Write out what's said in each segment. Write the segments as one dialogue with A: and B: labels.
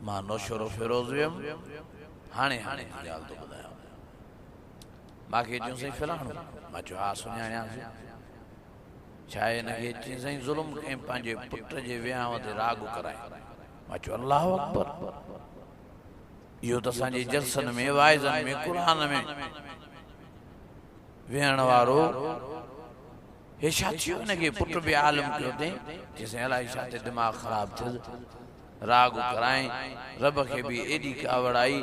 A: मां नौशरो फिरोज वियम हाणे हाणे ॻाल्हि तो ॿुधायां मांखे चयूं साईं फिलाणो मां चयो हा सुञाणियासीं छा आहे हिनखे चई साईं ज़ुल्म कयईं पंहिंजे पुट जे वियांह ते राग कराए मां चयो अल्लाह अकबर इहो त असांजे जलसनि में वाइज़नि में क़ुरान में वेहण वारो हे छा थियो हिनखे पुट बि आलिम कयो अथई चईं अलाए छा ते दिमाग़ ख़राब थियो राग कराएं रब खे बि एॾी कावड़ आई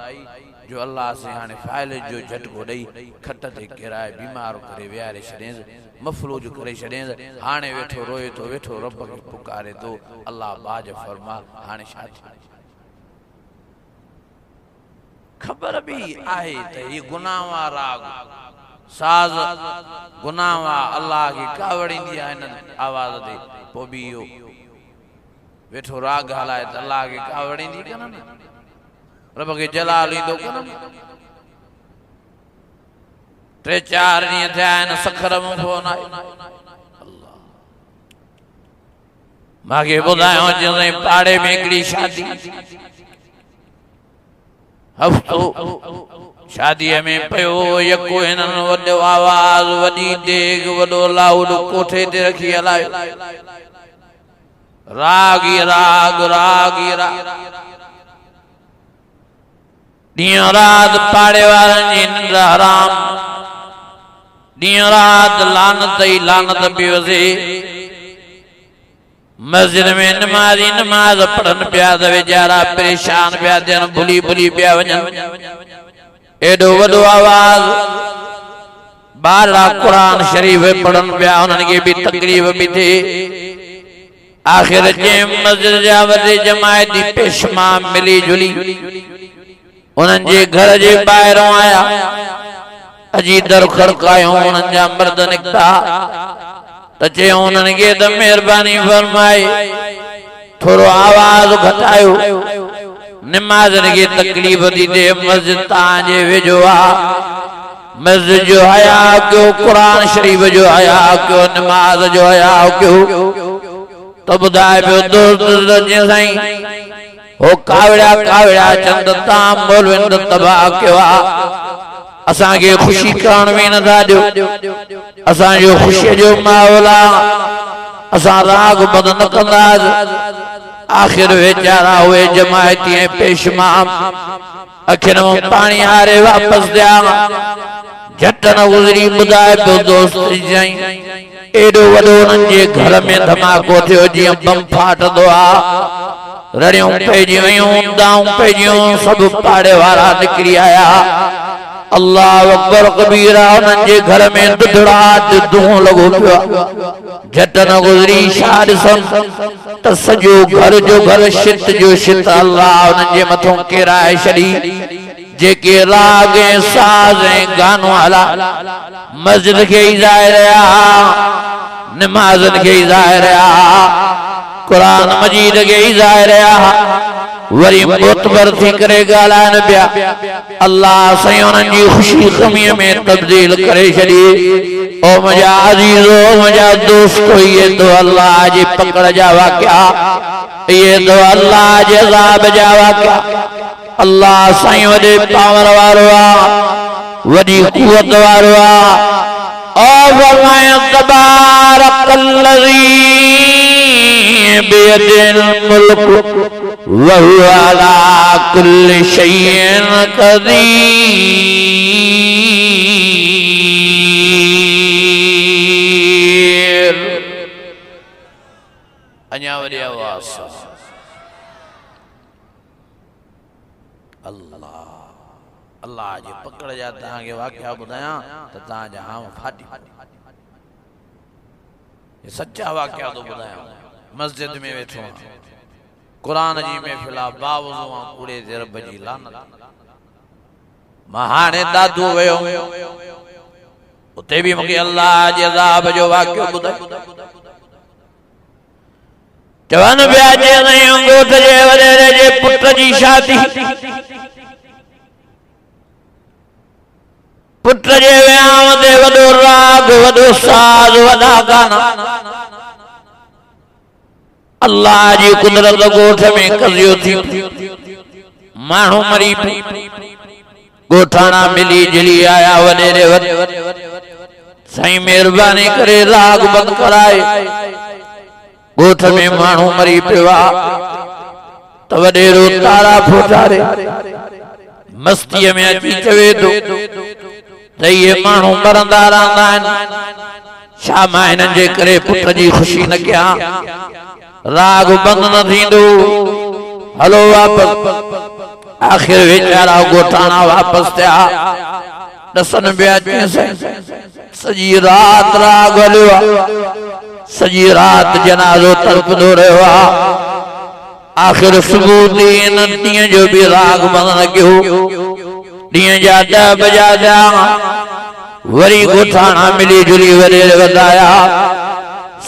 A: जो अल्लाह से हाणे फाइल जो झटको ॾेई खट ते किराए बीमार करे विहारे छॾियसि मफ़लूज करे छॾियसि हाणे वेठो रोए थो वेठो रब खे पुकारे थो अल्लाह बाज फरमा हाणे छा थियो ख़बर बि आहे त ही गुनाह वारा राग साज़ गुनाह वारा अल्लाह खे कावड़ ईंदी आहे हिन आवाज़ ते पोइ बि इहो वेठो राग हलाए त अल्लाह खे कावड़ ईंदी कोन न रब खे जलाल ईंदो कोन 3-4 ॾींहं थिया आहिनि सखर में फोन आयो मांखे ॿुधायो चई पाड़े में हिकिड़ी शादी हफ़्तो शादीअ में पियो यको हिननि वॾो आवाज़ वॾी देग वॾो लाउड कोठे ते रखी हलायो राग ई राग राग ई राग ॾींहुं राति पाड़े वारनि जी निंड हराम ॾींहुं राति लानत ई लानत पई वसे मस्जिद में नमाज़ी नमाज़ पढ़नि पिया त वीचारा परेशान पिया थियनि भुली भुली पिया वञनि एॾो वॾो आवाज़ ॿारहं क़ुरान शरीफ़ पढ़नि पिया उन्हनि खे बि तकलीफ़ पई थिए आख़िर जंहिं मस्जिद जा वॾे जमायती पेशमा मिली जुली उन्हनि जे घर जे ॿाहिरों आया अजी दर खड़कायो उन्हनि जा मर्द निकिता त चयो उन्हनि खे त महिरबानी फरमाए थोरो आवाज़ घटायो नमाज़नि खे तकलीफ़ थी थिए मस्जिद तव्हांजे वेझो आहे मस्जिद जो हया कयो क़ुरान शरीफ़ जो हया कयो नमाज़ जो हया कयो त ॿुधाए पियो दोस्त साईं हो कावड़ा कावड़ा चंद तां मौलविन तबाह कयो आहे असांखे ख़ुशी करण में नथा ॾियो असांजो ख़ुशीअ जो माहौल आहे असां राग बंदि न कंदासीं आख़िर वीचारा उहे जमायती ऐं पेशमा अखियुनि में पाणी हारे वापसि थिया झट न गुज़री ॿुधाए पियो दोस्त साईं एॾो वॾो उन्हनि जे घर में धमाको थियो जीअं बम फाटंदो आहे रड़ियूं पइजियूं वयूं दाऊं पइजियूं सभु पाड़े वारा निकिरी आया अल्लाह अकबर कबीरा उन्हनि जे घर में दुधड़ाट धुओं लॻो पियो झट न गुज़री छा ॾिसनि त सॼो घर जो घर शित जो शित अल्लाह उन्हनि जे मथां किराए छॾी जेके राग ऐं साज़ ऐं गानो हला मस्जिद खे ई ज़ाए रहिया नमाज़नि खे ई ज़ाए रहिया क़ुरान मजीद खे ई ज़ाए रहिया वरी मोतबर थी करे ॻाल्हाइनि पिया अल्लाह साईं उन्हनि जी ख़ुशी ग़मीअ में तब्दील करे छॾी ओ मुंहिंजा अज़ीज़ो मुंहिंजा दोस्तो इहे तो अल्लाह जी पकड़ जा वाक़िया इहे तो अल्लाह जे अज़ाब जा वाक़िया अल्लाह साईं वॾे पावर वारो आहे वॾी क़ुवत वारो आहे ओ फरमाए तबारकल्लज़ी बियदिल मुल्क वहुव अला कुल्लि शैइन क़दीर अञा वरी आवाज़ अल्लाह जी पकड़ जा तव्हांखे वाक़िया ॿुधायां त तव्हांजा हाव फाटी सच्चा वाक़िया थो ॿुधायां मस्जिद में वेठो क़ुरान जी महफ़िल बावज़ू कूड़े ते रब जी लानत मां हाणे दादू वियो उते बि मूंखे अल्लाह जे अज़ाब जो वाक़ियो ॿुधायो चवनि पिया जे ॻोठ जे वॾेरे जे पुट जी शादी पुट जे वियांह ते वॾो राग वॾो साज़ वॾा गाना अल्लाह जी कुदरत ॻोठ में कज़ियो थी मानू मरी गोठाना मिली जली आया वडेरे साईं मेहरबानी करे राग बंद कराए गोठ में मानू मरी पिया तो वडेरो तारा फुटारे मस्ती में अची चवे तो ये मानू मरंदा रहंदा आहिनि छा मां हिननि जे करे पुट जी खुशी न कयां राग बंद न थींदो हलो वापस आखिर वेचारा गोठाना वापस थिया दसन पिया सजी रात राग हलियो सजी रात जनाज़ो तड़पंदो रहियो आखिर सुबुह दिन ॾींहं जो भी राग बंद न कयो ॾींहं जा 10 बजा थिया वरी गोठाना मिली जुली वडेरे वधाया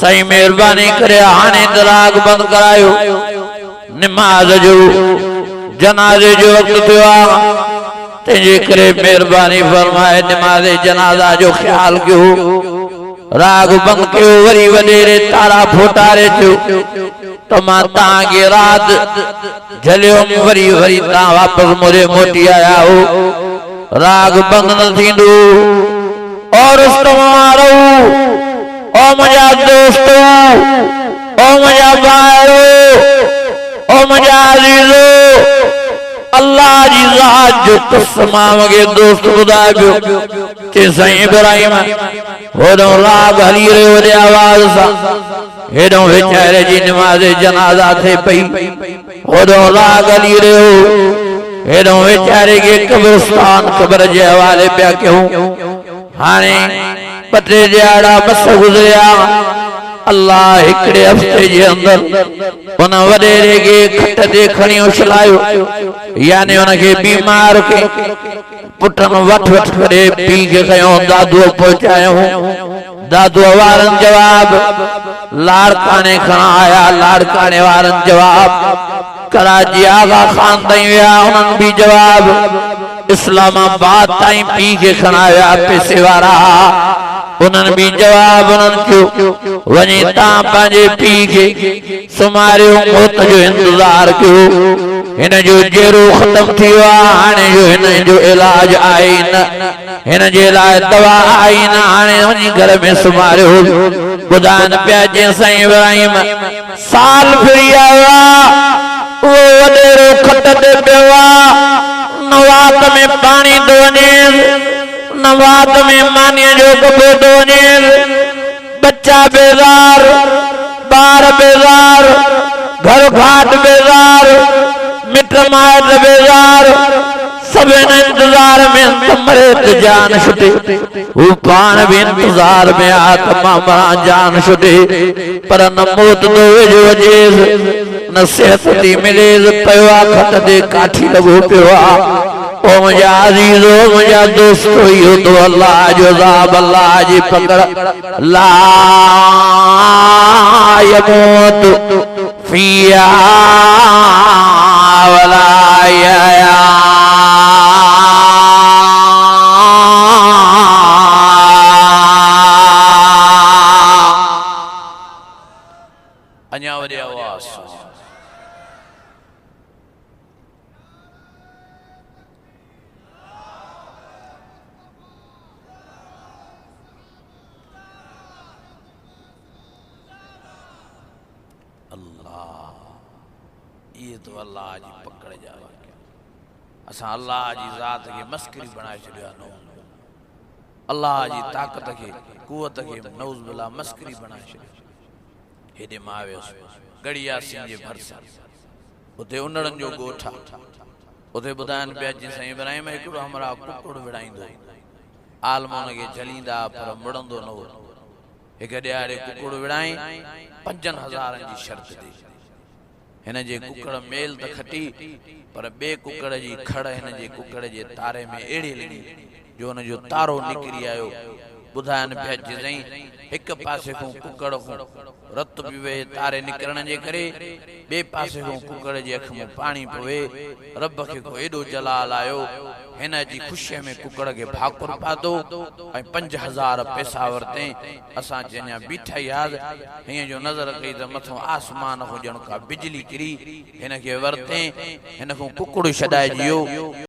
A: साईं मेहरबानी करे हाणे राग बंद करायो निमाज़ जो जनाज़े जो वक्त थियो तेजे करे मेहरबानी फरमाए निमाज़ जनाज़ा जो ख्याल कयो राग बंद कयो वरी वडेरे तारा फोटारे थियो तो मां तांगे रात झलियो वरी वरी ता वापस मोरे मोटी आया हो राग बंद न थींदो और तुम्हारो ओ मजा दोस्तों ओ मजा भाइयों ओ मजा अजीजों अल्लाह जी ज़ात जो कसम वगे दोस्त ॿुधाइबो कि साईं इब्राहिम होॾो राग हली रहियो वॾे आवाज़ सां हेॾो वेचारे जी निमाज़ जनाज़ा थे पई होॾो राग हली रहियो हेॾो वेचारे के कब्रिस्तान क़ब्र जे हवाले पिया कयूं हाणे 2-3 ॾियारा बस गुज़रिया अल्लाह हिकड़े हफ्ते जे अंदर उन वडेरे के खट ते खणी उछलायो यानी उनके बीमार के पुटन वठ वठ करे पी के कयो दादू पहुंचायो दादू वारन जवाब लाड़काने खणा आया लाड़काने वारन जवाब कराची आगा खान ताईं विया उन्हनि भी जवाब इस्लामाबाद ताईं पी के खणाया पैसे वारा उन्हनि भी जवाब उन्हनि कयो वञी तव्हां पंहिंजे पी के सुमारियो मौत जो इंतजार कयो हिन जो जेरो खत्म थियो हाणे जो हिन जो इलाज आई न हिन जे लाइ दवा आई न हाणे वञी घर में सुमारियो ॿुधाइनि पिया जे साईं इब्राहिम साल फिरी आया वो वडेरो खट ते पियो नवात में पानी थो वञे नवात में मानी जो कपड़ो थो वञे बच्चा बेज़ार बार बेज़ार घर घाट बेज़ार मिट माइट बेज़ार सब इंतजार में तमरे जान छुटे वो पान भी इंतजार में आत्मा मरा जान छुटे पर न मौत दो जो अजीज न सेहत दी मिले पियो खट दे काठी लगो पियो ओ मुझा अजीजो मुझा दोस्तो यो तो अल्लाह जो ज़ाब अल्लाह जी पकड़ ला यमूत फिया वला या अन्यावरी आवाज ये तो अल्लाह जी पकड़ जावा असा अल्लाह जी जात के मस्करी बनाए छड़िया नो अल्लाह जी ताकत के कुवत के नौज बिल्ला मस्करी बनाए छड़िया हेदे मावियस गड़िया सिंह जे भरसा उते उनड़न जो गोठा उते बुधान पिया जी साईं इब्राहिम एकड़ो हमरा कुकड़ विड़ाइंदो आलमोन के जलींदा पर मुड़ंदो न हो एक ॾियारे कुकड़ विड़ाई 5000 जी शर्त दी हिन जे कुकड़ मेल त खटी पर बे कुकड़ जी खड़ हिन जे कुकड़ जे तारे में एड़ी लगी जो उन जो तारो निकरी आयो ॿुधाइनि पिया जिज़ई हिक पासे खां कुकड़ खां रत बि वे तारे निकिरण जे करे ॿिए पासे खां कुकड़ जी अख में पाणी पवे रब खे को एॾो जलाल आयो हिन जी ख़ुशीअ में कुकड़ खे भाकुर पातो ऐं 5000 पैसा वरितई असां अञा बीठा ई याद हीअं जो नज़र कई त मथां आसमान खां ॼण का बिजली किरी हिन खे वरितई हिन खां कुकड़ छॾाइजी वियो